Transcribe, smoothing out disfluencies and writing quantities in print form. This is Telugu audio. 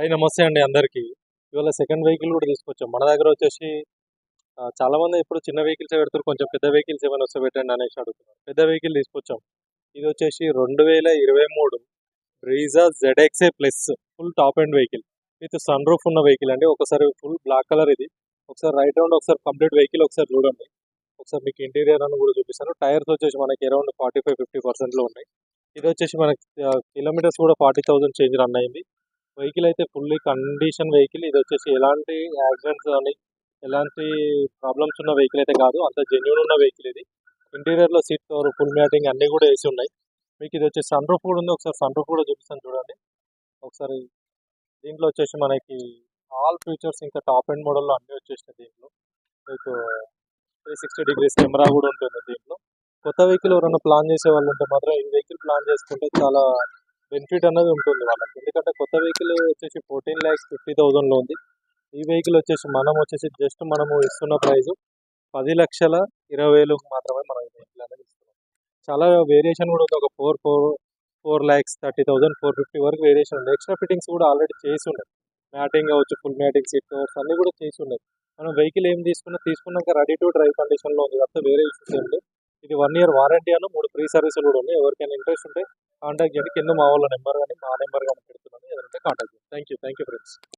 హాయ్ నమస్తే అండి అందరికీ. ఇవాళ సెకండ్ వెహికల్ కూడా తీసుకొచ్చాం. మన దగ్గర వచ్చేసి చాలామంది ఎప్పుడు చిన్న వెహికల్సే పెడతారు. కొంచెం పెద్ద వెహికల్స్ ఏమైనా వస్తే పెట్టండి అనేసి అడుగుతున్నారు. పెద్ద వెహికల్ తీసుకొచ్చాం. ఇది వచ్చేసి 2023 Brezza Z X A plus full top end vehicle with sunroof ఉన్న వెహికల్ అండి. ఒకసారి ఫుల్ బ్లాక్ కలర్ ఇది. ఒకసారి రైట్ రౌండ్ ఒకసారి కంప్లీట్ వెహికల్ ఒకసారి చూడండి. ఒకసారి మీకు ఇంటీరియర్ అని కూడా చూపిస్తాను. టైర్స్ వచ్చేసి మనకి అరౌండ్ 45-50% ఉన్నాయి. ఇది వచ్చేసి మనకి కిలోమీటర్స్ కూడా 40,000 చేంజ్ రన్ అయింది. వెహికల్ అయితే ఫుల్లీ కండిషన్ వెహికల్. ఇది వచ్చేసి ఎలాంటి యాక్సిడెంట్స్ కానీ ఎలాంటి ప్రాబ్లమ్స్ ఉన్న వెహికల్ అయితే కాదు. అంత జెన్యూన్ ఉన్న వెహికల్ ఇది. ఇంటీరియర్లో సీట్ కవర్ ఫుల్ మ్యాటింగ్ అన్నీ కూడా వేసి ఉన్నాయి. మీకు ఇది వచ్చేసి సన్ రూఫ్ కూడా ఉంది. ఒకసారి సన్ రూఫ్ కూడా చూపిస్తాను చూడండి. ఒకసారి దీంట్లో వచ్చేసి మనకి ఆల్ ఫీచర్స్ ఇంకా టాప్ ఎండ్ మోడల్లో అన్నీ వచ్చేసినాయి. దీంట్లో మీకు 360 డిగ్రీస్ కెమెరా కూడా ఉంటుంది దీంట్లో. కొత్త వెహికల్ ఎవరైనా ప్లాన్ చేసే వాళ్ళు ఉంటే మాత్రం ఈ వెహికల్ ప్లాన్ చేసుకుంటే చాలా బెనిఫిట్ అనేది ఉంటుంది వాళ్ళకి. ఎందుకంటే కొత్త వెహికల్ వచ్చేసి 14,50,000లో ఉంది. ఈ వెహికల్ వచ్చేసి మనము ఇస్తున్న ప్రైస్ 10,20,000 మాత్రమే మనం ఈ వెహికల్ అనేది ఇస్తున్నాం. చాలా వేరియేషన్ కూడా ఉంది. ఒక 4,30,000 450 వరకు వేరియేషన్ ఉంది. ఎక్స్ట్రా ఫిట్టింగ్స్ కూడా ఆల్రెడీ చేసి ఉన్నాయి. మ్యాటింగ్ అవ్వచ్చు, ఫుల్ మ్యాటింగ్ సీట్ కవర్స్ అన్నీ కూడా చేసి ఉన్నాయి. మనం వెహికల్ ఏం తీసుకున్నాక రెడీ టు డ్రైవ్ కండిషన్లో ఉంది. తప్ప వేరే ఇష్యూస్ ఏం లేదు. ఇది 1 year వారంటీ అను 3 ఫ్రీ సర్వీసులు కూడా ఉన్నాయి. ఎవరికైనా ఇంట్రెస్ట్ ఉంటే కాంటాక్ట్ చేయండి. కింద మా వాళ్ళ నెంబర్ కానీ మా నెంబర్ కానీ పెడుతున్నాను. ఏదంటే కాంటాక్ట్ చేయండి. Thank you friends.